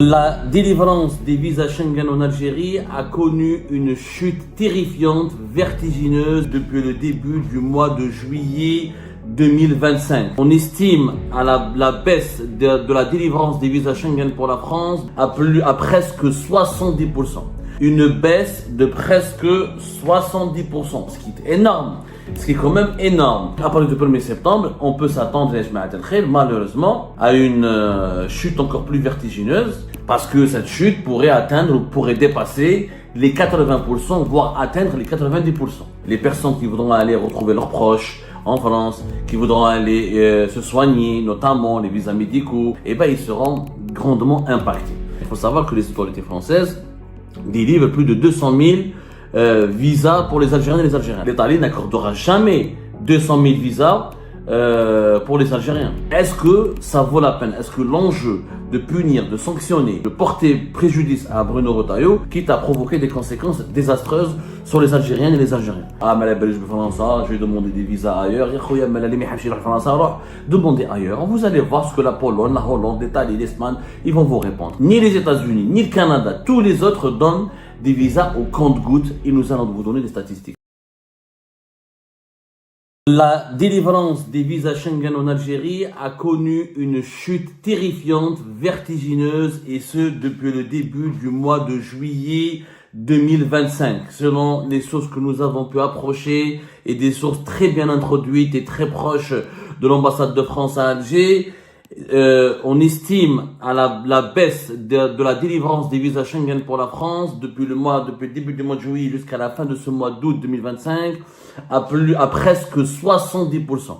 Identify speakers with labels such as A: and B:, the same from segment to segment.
A: La délivrance des visas Schengen en Algérie a connu une chute terrifiante, vertigineuse depuis le début du mois de juillet 2025. On estime à la baisse de la délivrance des visas Schengen pour la France à presque 70%. Une baisse de presque 70%, ce qui est énorme. Ce qui est quand même énorme. À partir du 1er septembre, on peut s'attendre, malheureusement, à une chute encore plus vertigineuse, parce que cette chute pourrait atteindre ou pourrait dépasser les 80%, voire atteindre les 90%. Les personnes qui voudront aller retrouver leurs proches en France, qui voudront aller se soigner, notamment les visas médicaux, ils seront grandement impactés. Il faut savoir que les autorités françaises délivrent plus de 200 000 visas pour les Algériens et les Algériens. L'Italie n'accordera jamais 200 000 visas pour les Algériens. Est-ce que ça vaut la peine? Est-ce que l'enjeu de punir, de sanctionner, de porter préjudice à Bruno Retailleau, quitte à provoquer des conséquences désastreuses sur les Algériennes et les Algériens? Ah, mais je vais faire ça, je vais demander des visas ailleurs. Demandez ailleurs. Vous allez voir ce que la Pologne, la Hollande, l'Italie, l'Espagne, ils vont vous répondre. Ni les États-Unis, ni le Canada, tous les autres donnent des visas au compte-gouttes et nous allons vous donner des statistiques. La délivrance des visas Schengen en Algérie a connu une chute terrifiante, vertigineuse, et ce depuis le début du mois de juillet 2025. Selon les sources que nous avons pu approcher et des sources très bien introduites et très proches de l'ambassade de France à Alger, on estime à la baisse de la délivrance des visas Schengen pour la France depuis le début du mois de juillet jusqu'à la fin de ce mois d'août 2025 à presque 70%.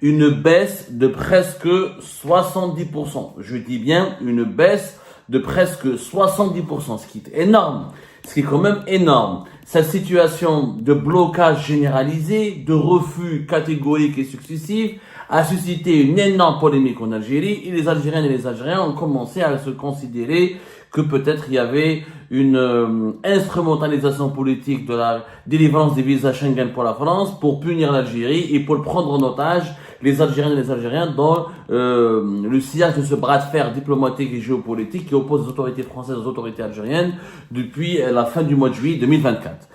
A: Une baisse de presque 70%. Je dis bien une baisse de presque 70%, ce qui est énorme. Ce qui est quand même énorme. Cette situation de blocage généralisé, de refus catégorique et successif a suscité une énorme polémique en Algérie et les Algériennes et les Algériens ont commencé à se considérer que peut-être il y avait une instrumentalisation politique de la délivrance des visas Schengen pour la France pour punir l'Algérie et pour prendre en otage les Algériennes et les Algériens dans le sillage de ce bras de fer diplomatique et géopolitique qui oppose les autorités françaises aux autorités algériennes depuis la fin du mois de juillet 2024.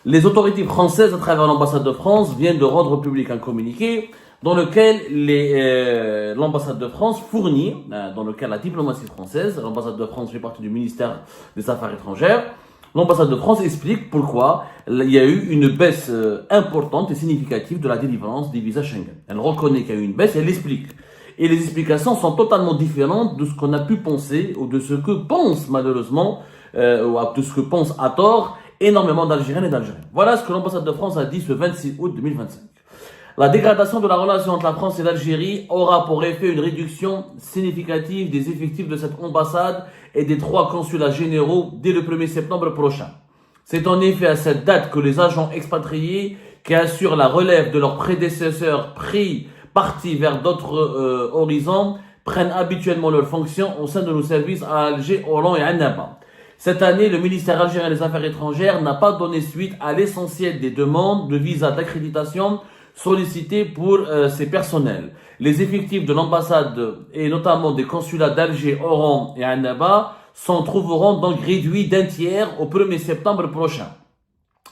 A: Les autorités françaises, à travers l'ambassade de France, viennent de rendre public un communiqué dans lequel l'ambassade de France fournit, dans lequel la diplomatie française, l'ambassade de France fait partie du ministère des Affaires étrangères, l'ambassade de France explique pourquoi il y a eu une baisse importante et significative de la délivrance des visas Schengen. Elle reconnaît qu'il y a eu une baisse et elle l'explique. Et les explications sont totalement différentes de ce qu'on a pu penser ou de ce que pensent malheureusement, ou de ce que pensent à tort énormément d'Algériennes et d'Algériens. Voilà ce que l'ambassade de France a dit ce 26 août 2025. La dégradation de la relation entre la France et l'Algérie aura pour effet une réduction significative des effectifs de cette ambassade et des 3 consulats généraux dès le 1er septembre prochain. C'est en effet à cette date que les agents expatriés qui assurent la relève de leurs prédécesseurs partis vers d'autres horizons prennent habituellement leurs fonctions au sein de nos services à Alger, Oran et Annaba. Cette année, le ministère algérien des Affaires étrangères n'a pas donné suite à l'essentiel des demandes de visa d'accréditation sollicitées pour ces personnels. Les effectifs de l'ambassade et notamment des consulats d'Alger, Oran et Annaba trouveront donc réduits d'un tiers au 1er septembre prochain.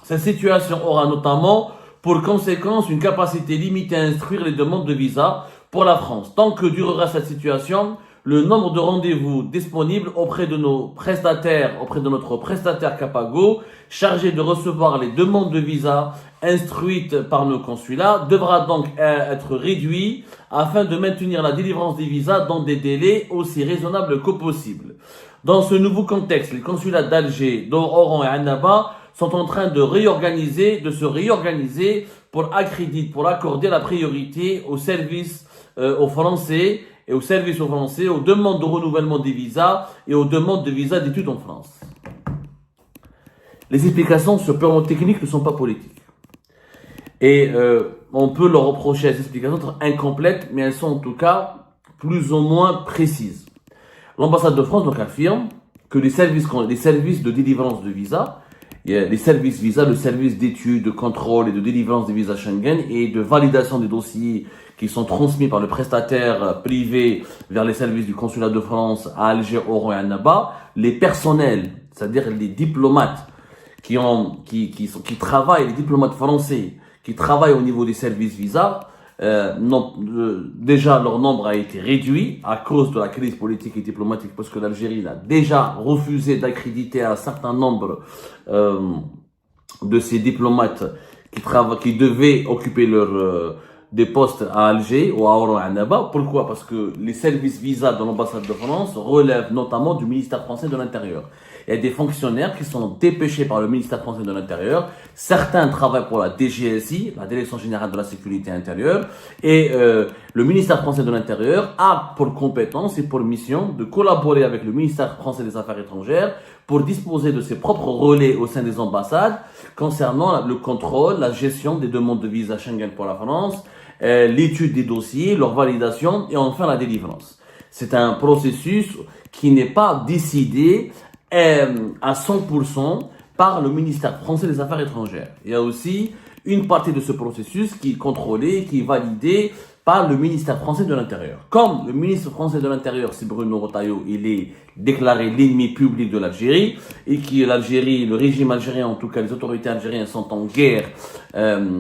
A: Cette situation aura notamment pour conséquence une capacité limitée à instruire les demandes de visa pour la France. Tant que durera cette situation, le nombre de rendez-vous disponibles auprès de notre prestataire Capago, chargé de recevoir les demandes de visa instruites par nos consulats, devra donc être réduit afin de maintenir la délivrance des visas dans des délais aussi raisonnables que possible. Dans ce nouveau contexte, les consulats d'Alger, d'Oran et Annaba sont en train de se réorganiser pour accorder la priorité aux services aux Français, aux demandes de renouvellement des visas et aux demandes de visas d'études en France. Les explications sur le plan technique ne sont pas politiques. Et on peut leur reprocher ces explications d'être incomplètes, mais elles sont en tout cas plus ou moins précises. L'ambassade de France donc affirme que les services de délivrance de visas il y a les services visa, le service d'études, de contrôle et de délivrance des visas Schengen et de validation des dossiers qui sont transmis par le prestataire privé vers les services du consulat de France à Alger, Oran et Annaba. Les personnels, c'est-à-dire les diplomates qui travaillent, les diplomates français qui travaillent au niveau des services visa, déjà leur nombre a été réduit à cause de la crise politique et diplomatique parce que l'Algérie a déjà refusé d'accréditer un certain nombre de ces diplomates qui devaient occuper des postes à Alger ou à Oran et Annaba. Pourquoi? Parce que les services visa de l'ambassade de France relèvent notamment du ministère français de l'Intérieur. Il y a des fonctionnaires qui sont dépêchés par le ministère français de l'Intérieur. Certains travaillent pour la DGSI, la Direction Générale de la Sécurité Intérieure. Et le ministère français de l'Intérieur a pour compétence et pour mission de collaborer avec le ministère français des Affaires étrangères pour disposer de ses propres relais au sein des ambassades concernant le contrôle, la gestion des demandes de visa Schengen pour la France, l'étude des dossiers, leur validation et enfin la délivrance. C'est un processus qui n'est pas décidé à 100% par le ministère français des Affaires étrangères. Il y a aussi une partie de ce processus qui est contrôlée, qui est validée par le ministère français de l'Intérieur. Comme le ministre français de l'Intérieur, c'est Bruno Retailleau, il est déclaré l'ennemi public de l'Algérie et que l'Algérie, le régime algérien, en tout cas les autorités algériennes sont en guerre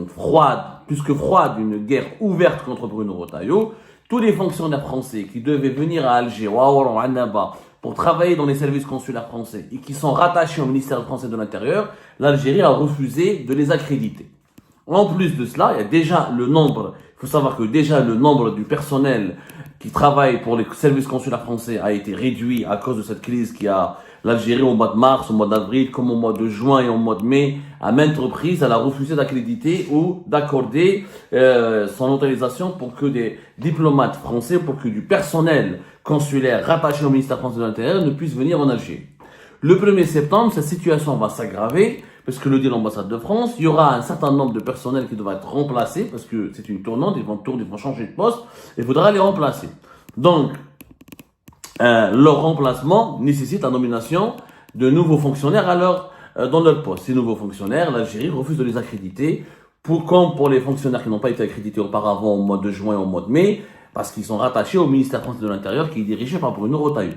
A: froide, plus que froide, une guerre ouverte contre Bruno Retailleau. Tous les fonctionnaires français qui devaient venir à Alger ou à Oran, à Annaba, pour travailler dans les services consulaires français et qui sont rattachés au ministère français de l'Intérieur, l'Algérie a refusé de les accréditer. En plus de cela, il y a déjà le nombre, il faut savoir que déjà le nombre du personnel qui travaille pour les services consulaires français a été réduit à cause de cette crise qui a l'Algérie au mois de mars, au mois d'avril, comme au mois de juin et au mois de mai. À maintes reprises, elle a refusé d'accréditer ou d'accorder son autorisation pour que des diplomates français, pour que du personnel consulaire rattaché au ministère français de l'Intérieur ne puisse venir en Algérie. Le 1er septembre, cette situation va s'aggraver parce que le dit l'ambassade de France, il y aura un certain nombre de personnels qui devra être remplacés parce que c'est une tournante, ils vont changer de poste et il faudra les remplacer. Donc, leur remplacement nécessite la nomination de nouveaux fonctionnaires dans leur poste. Ces nouveaux fonctionnaires, l'Algérie refuse de les accréditer, comme pour les fonctionnaires qui n'ont pas été accrédités auparavant au mois de juin et au mois de mai, parce qu'ils sont rattachés au ministère français de l'Intérieur qui est dirigé par Bruno Retailleau.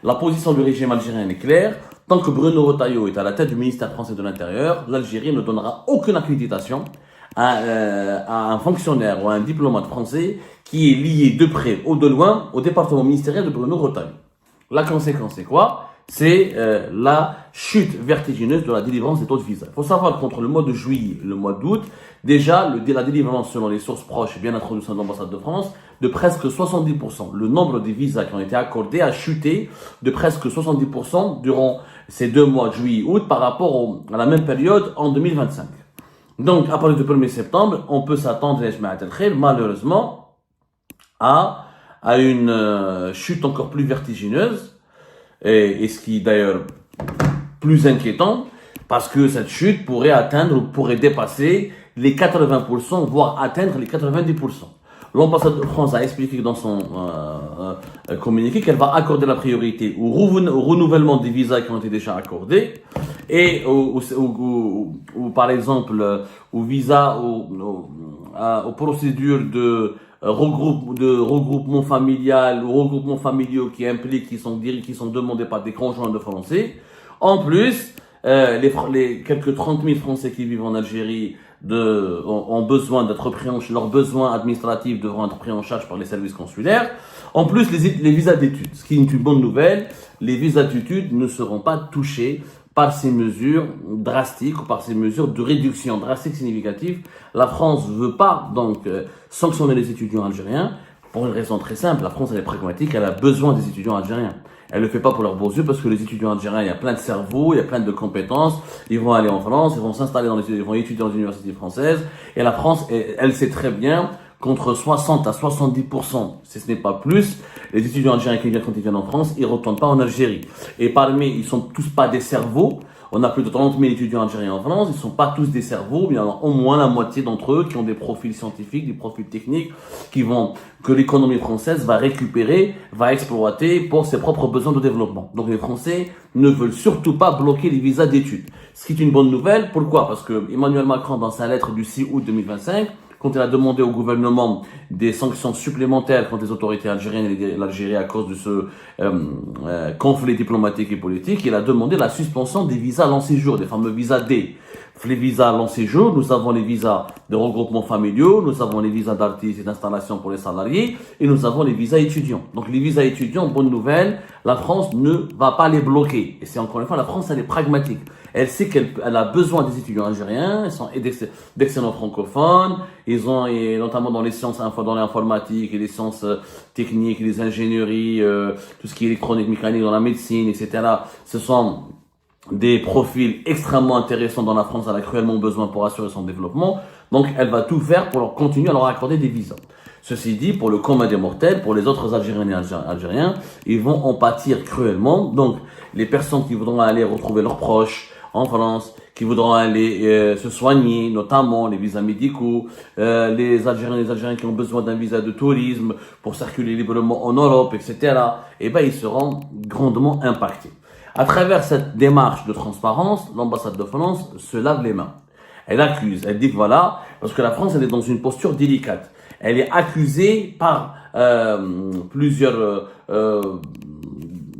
A: La position du régime algérien est claire. Tant que Bruno Retailleau est à la tête du ministère français de l'Intérieur, l'Algérie ne donnera aucune accréditation à un fonctionnaire ou à un diplomate français qui est lié de près ou de loin au département ministériel de Bruno Retailleau. La conséquence, c'est quoi? C'est la chute vertigineuse de la délivrance des taux de visa. Il faut savoir qu'entre le mois de juillet et le mois d'août, déjà, la délivrance, selon les sources proches bien introduites dans l'ambassade de France, de presque 70%. Le nombre de visas qui ont été accordés a chuté de presque 70% durant ces 2 mois, juillet et août, par rapport à la même période en 2025. Donc, à partir du 1er septembre, on peut s'attendre, malheureusement, à une chute encore plus vertigineuse, et ce qui est d'ailleurs plus inquiétant, parce que cette chute pourrait atteindre ou pourrait dépasser les 80%, voire atteindre les 90%. L'ambassade de France a expliqué dans son communiqué qu'elle va accorder la priorité au renouvellement des visas qui ont été déjà accordés et par exemple aux visas, aux procédures de regroupement familial ou regroupement familiaux qui impliquent, qui sont demandés par des conjoints de Français. En plus, les quelques 30 000 Français qui vivent en Algérie ont besoin d'être pris en charge, leurs besoins administratifs devront être pris en charge par les services consulaires. En plus, les visas d'études, ce qui est une bonne nouvelle, les visas d'études ne seront pas touchés par ces mesures drastiques ou par ces mesures de réduction drastique significative. La France ne veut pas donc sanctionner les étudiants algériens pour une raison très simple. La France, elle est pragmatique, elle a besoin des étudiants algériens. Elle ne le fait pas pour leurs beaux yeux parce que les étudiants algériens, il y a plein de cerveaux, il y a plein de compétences. Ils vont aller en France, ils vont s'installer ils vont étudier dans les universités françaises. Et la France, elle sait très bien qu'entre 60 à 70%, si ce n'est pas plus, les étudiants algériens qui viennent quand ils viennent en France, ils ne retournent pas en Algérie. Et parmi, ils sont tous pas des cerveaux. On a plus de 30 000 étudiants algériens en France. Ils ne sont pas tous des cerveaux, mais il y en a au moins la moitié d'entre eux qui ont des profils scientifiques, des profils techniques, que l'économie française va récupérer, va exploiter pour ses propres besoins de développement. Donc les Français ne veulent surtout pas bloquer les visas d'études. Ce qui est une bonne nouvelle. Pourquoi? Parce que Emmanuel Macron, dans sa lettre du 6 août 2025, quand il a demandé au gouvernement des sanctions supplémentaires contre les autorités algériennes et l'Algérie à cause de ce conflit diplomatique et politique, il a demandé la suspension des visas long séjour, des fameux visas D. Les visas long séjour, nous avons les visas de regroupement familiaux, nous avons les visas d'artistes et d'installation pour les salariés, et nous avons les visas étudiants. Donc les visas étudiants, bonne nouvelle, la France ne va pas les bloquer. Et c'est encore une fois, la France, elle est pragmatique. Elle sait qu'elle a besoin des étudiants algériens, ils sont d'excellents francophones, ils ont, et notamment dans les sciences, dans l'informatique et les sciences techniques, les ingénieries, tout ce qui est électronique, mécanique, dans la médecine, etc. Ce sont des profils extrêmement intéressants dans la France, elle a cruellement besoin pour assurer son développement. Donc, elle va tout faire pour leur continuer à leur accorder des visas. Ceci dit, pour le commun des mortels, pour les autres Algériens et Algériens, ils vont en pâtir cruellement. Donc, les personnes qui voudront aller retrouver leurs proches en France, qui voudront aller se soigner, notamment les visas médicaux, les Algériens qui ont besoin d'un visa de tourisme pour circuler librement en Europe, etc., eh ben, ils seront grandement impactés. À travers cette démarche de transparence, l'ambassade de France se lave les mains. Elle accuse, elle dit que voilà, parce que la France, elle est dans une posture délicate. Elle est accusée par plusieurs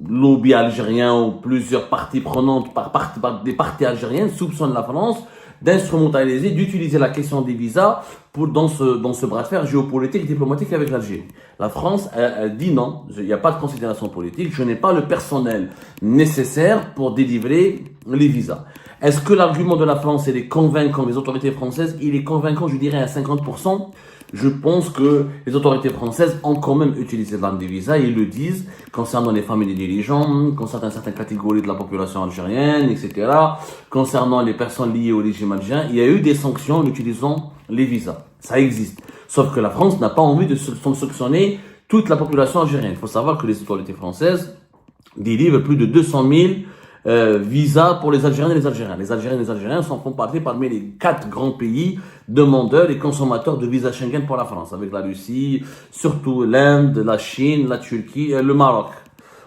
A: lobbies algériens ou plusieurs parties prenantes, par des partis algériens soupçonnent la France d'instrumentaliser, d'utiliser la question des visas dans ce bras de fer géopolitique et diplomatique avec l'Algérie. La France, elle dit non, il n'y a pas de considération politique, je n'ai pas le personnel nécessaire pour délivrer les visas. Est-ce que l'argument de la France, il est convaincant, les autorités françaises, il est convaincant, je dirais, à 50%? Je pense que les autorités françaises ont quand même utilisé l'arme des visas, ils le disent, concernant les familles des dirigeants, concernant certaines catégories de la population algérienne, etc., concernant les personnes liées au régime algérien, il y a eu des sanctions en utilisant les visas. Ça existe. Sauf que la France n'a pas envie de sanctionner toute la population algérienne. Il faut savoir que les autorités françaises délivrent plus de 200 000 visas pour les Algériens et les Algériens. Les Algériens et les Algériens font partie parmi les 4 grands pays demandeurs et consommateurs de visas Schengen pour la France, avec la Russie, surtout l'Inde, la Chine, la Turquie et le Maroc.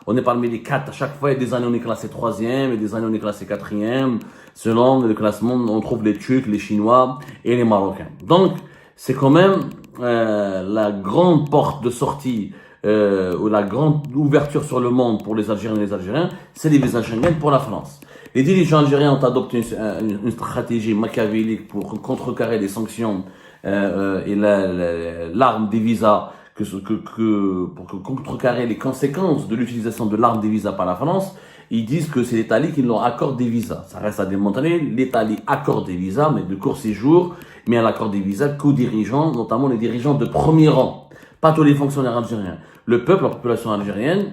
A: On est parmi les 4. À chaque fois, il y a des années on est classé 3e et des années on est classé 4e. Selon le classement, on trouve les Turcs, les Chinois et les Marocains. Donc, c'est quand même la grande porte de sortie ou la grande ouverture sur le monde pour les Algériens et les Algériens, c'est les visas Schengen pour la France. Les dirigeants algériens ont adopté une stratégie machiavélique pour contrecarrer les sanctions et l'arme des visas, pour contrecarrer les conséquences de l'utilisation de l'arme des visas par la France. Ils disent que c'est l'Italie qui leur accorde des visas. Ça reste à démontrer. L'Italie accorde des visas, mais de court séjour, mais elle accorde des visas qu'aux dirigeants, notamment les dirigeants de premier rang. Pas tous les fonctionnaires algériens. Le peuple, la population algérienne,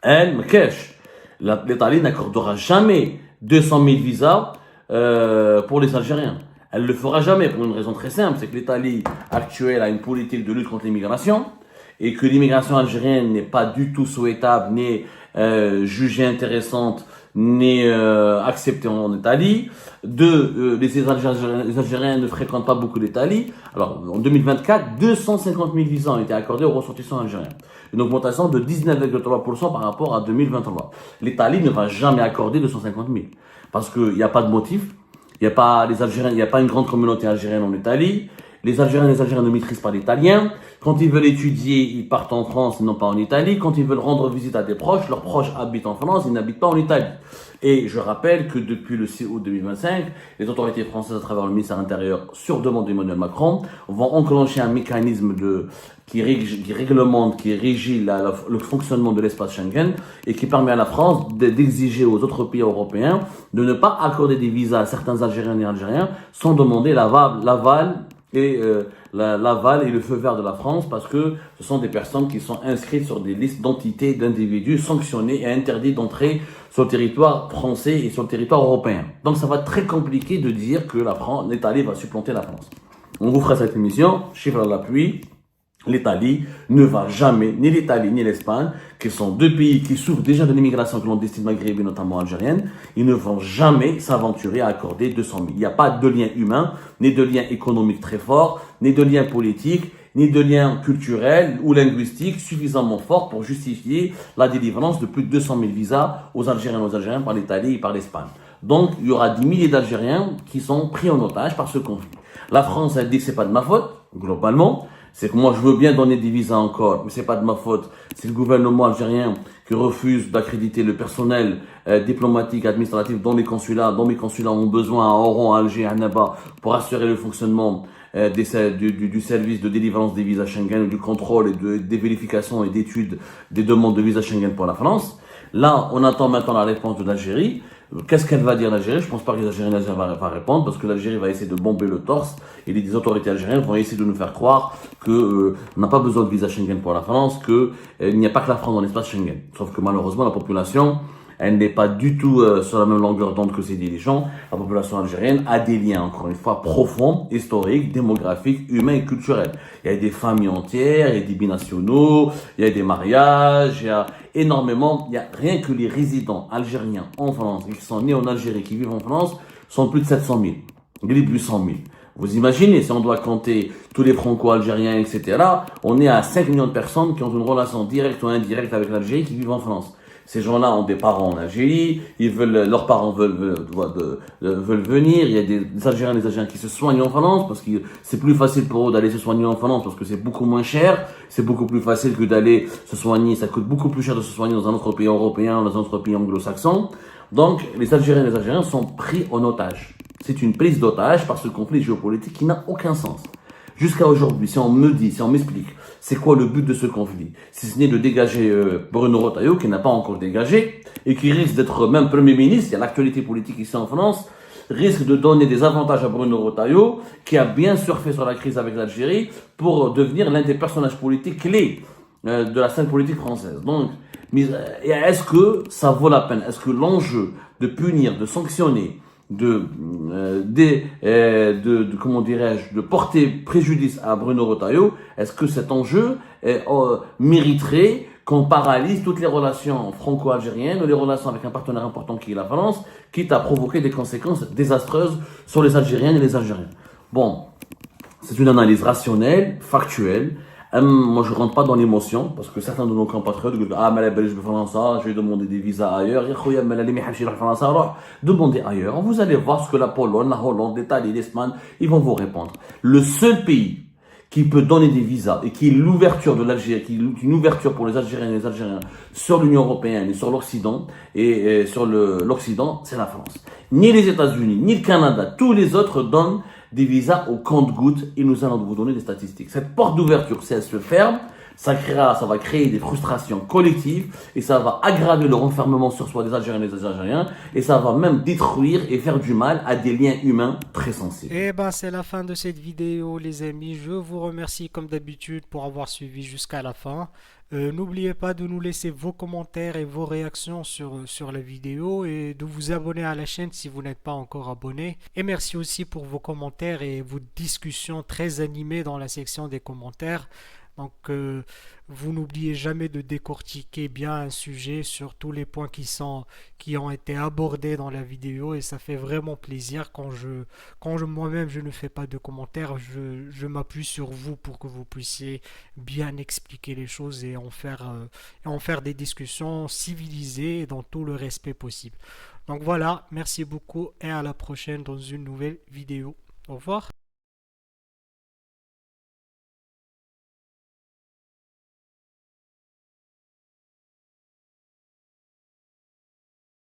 A: elle me cache. L'Italie n'accordera jamais 200 000 visas pour les Algériens. Elle le fera jamais pour une raison très simple, c'est que l'Italie actuelle a une politique de lutte contre l'immigration et que l'immigration algérienne n'est pas du tout souhaitable, ni jugée intéressante, ni acceptée en Italie. Les Algériens ne fréquentent pas beaucoup l'Italie. Alors, en 2024, 250 000 visas ont été accordés aux ressortissants algériens. Une augmentation de 19,3% par rapport à 2023. L'Italie ne va jamais accorder 250 000 parce qu'il n'y a pas de motif. Il n'y a pas une grande communauté algérienne en Italie. Les Algériens et les Algériens ne maîtrisent pas l'italien. Quand ils veulent étudier, ils partent en France, non pas en Italie. Quand ils veulent rendre visite à des proches, leurs proches habitent en France, ils n'habitent pas en Italie. Et je rappelle que depuis le 6 août 2025, les autorités françaises, à travers le ministère de l'Intérieur, sur demande d'Emmanuel Macron, vont enclencher un mécanisme qui réglemente, qui régit le fonctionnement de l'espace Schengen et qui permet à la France d'exiger aux autres pays européens de ne pas accorder des visas à certains Algériens et Algériens sans demander l'aval et le feu vert de la France, parce que ce sont des personnes qui sont inscrites sur des listes d'entités, d'individus sanctionnés et interdits d'entrer sur le territoire français et sur le territoire européen. Donc ça va être très compliqué de dire que l'Italie va supplanter la France. On vous fera cette émission, chiffre à l'appui. L'Italie ne va jamais, ni l'Italie ni l'Espagne, qui sont deux pays qui souffrent déjà de l'immigration clandestine maghrébine, notamment algérienne, ils ne vont jamais s'aventurer à accorder 200 000. Il n'y a pas de lien humain, ni de lien économique très fort, ni de lien politique, ni de lien culturel ou linguistique suffisamment fort pour justifier la délivrance de plus de 200 000 visas aux Algériens par l'Italie et par l'Espagne. Donc, il y aura des milliers d'Algériens qui sont pris en otage par ce conflit. La France, elle dit que c'est pas de ma faute, globalement. C'est que moi, je veux bien donner des visas encore, mais c'est pas de ma faute. C'est le gouvernement algérien qui refuse d'accréditer le personnel diplomatique, administratif dont mes consulats ont besoin à Oran, à Alger, à Annaba, pour assurer le fonctionnement du service de délivrance des visas Schengen, du contrôle et des vérifications et d'études des demandes de visa Schengen pour la France. Là, on attend maintenant la réponse de l'Algérie. Qu'est-ce qu'elle va dire l'Algérie? Je pense pas que les Algériens va répondre parce que l'Algérie va essayer de bomber le torse et les autorités algériennes vont essayer de nous faire croire que on n'a pas besoin de visa Schengen pour la France, que il n'y a pas que la France dans l'espace Schengen. Sauf que malheureusement la population, elle n'est pas du tout sur la même longueur d'onde que ses dirigeants. La population algérienne a des liens, encore une fois, profonds, historiques, démographiques, humains et culturels. Il y a des familles entières, il y a des binationaux, il y a des mariages, il y a énormément, il y a rien que les résidents algériens en France, qui sont nés en Algérie, qui vivent en France, sont plus de 700 000, plus de 800 000. Vous imaginez, si on doit compter tous les franco-algériens, etc., on est à 5 millions de personnes qui ont une relation directe ou indirecte avec l'Algérie qui vivent en France. Ces gens-là ont des parents en Algérie, leurs parents veulent venir. Il y a des Algériens qui se soignent en France parce que c'est plus facile pour eux d'aller se soigner en France parce que c'est beaucoup moins cher. C'est beaucoup plus facile que d'aller se soigner. Ça coûte beaucoup plus cher de se soigner dans un autre pays européen, dans un autre pays anglo-saxon. Donc, les Algériens sont pris en otage. C'est une prise d'otage par ce conflit géopolitique qui n'a aucun sens. Jusqu'à aujourd'hui, si on m'explique, c'est quoi le but de ce conflit? Si ce n'est de dégager Bruno Retailleau, qui n'a pas encore dégagé, et qui risque d'être même Premier ministre, il y a l'actualité politique ici en France, risque de donner des avantages à Bruno Retailleau, qui a bien surfé sur la crise avec l'Algérie, pour devenir l'un des personnages politiques clés de la scène politique française. Donc, est-ce que ça vaut la peine? Est-ce que l'enjeu de punir, de sanctionner, comment dirais-je, de porter préjudice à Bruno Retailleau, est-ce que cet enjeu mériterait qu'on paralyse toutes les relations franco-algériennes ou les relations avec un partenaire important qui est la France, quitte à provoquer des conséquences désastreuses sur les Algériennes et les Algériens? Bon, c'est une analyse rationnelle, factuelle. Moi, je rentre pas dans l'émotion, parce que certains de nos compatriotes disent, ah, mais je vais faire ça, je vais demander des visas ailleurs. Demandez ailleurs. Vous allez voir ce que la Pologne, la Hollande, l'Italie, l'Espagne, ils vont vous répondre. Le seul pays qui peut donner des visas et qui est l'ouverture de l'Algérie, qui est une ouverture pour les Algériennes et les Algériens sur l'Union européenne et sur l'Occident, et sur l'Occident, c'est la France. Ni les États-Unis, ni le Canada, tous les autres donnent des visas au compte-gouttes et nous allons vous donner des statistiques. Cette porte d'ouverture, si elle se ferme, ça va créer des frustrations collectives et ça va aggraver le renfermement sur soi des Algériens et des Algériens et ça va même détruire et faire du mal à des liens humains très sensibles.
B: Et ben c'est la fin de cette vidéo les amis. Je vous remercie comme d'habitude pour avoir suivi jusqu'à la fin. N'oubliez pas de nous laisser vos commentaires et vos réactions sur la vidéo et de vous abonner à la chaîne si vous n'êtes pas encore abonné. Et merci aussi pour vos commentaires et vos discussions très animées dans la section des commentaires. Donc, vous n'oubliez jamais de décortiquer bien un sujet sur tous les points qui ont été abordés dans la vidéo et ça fait vraiment plaisir quand moi-même je ne fais pas de commentaires, je m'appuie sur vous pour que vous puissiez bien expliquer les choses et en faire des discussions civilisées et dans tout le respect possible. Donc voilà, merci beaucoup et à la prochaine dans une nouvelle vidéo. Au revoir.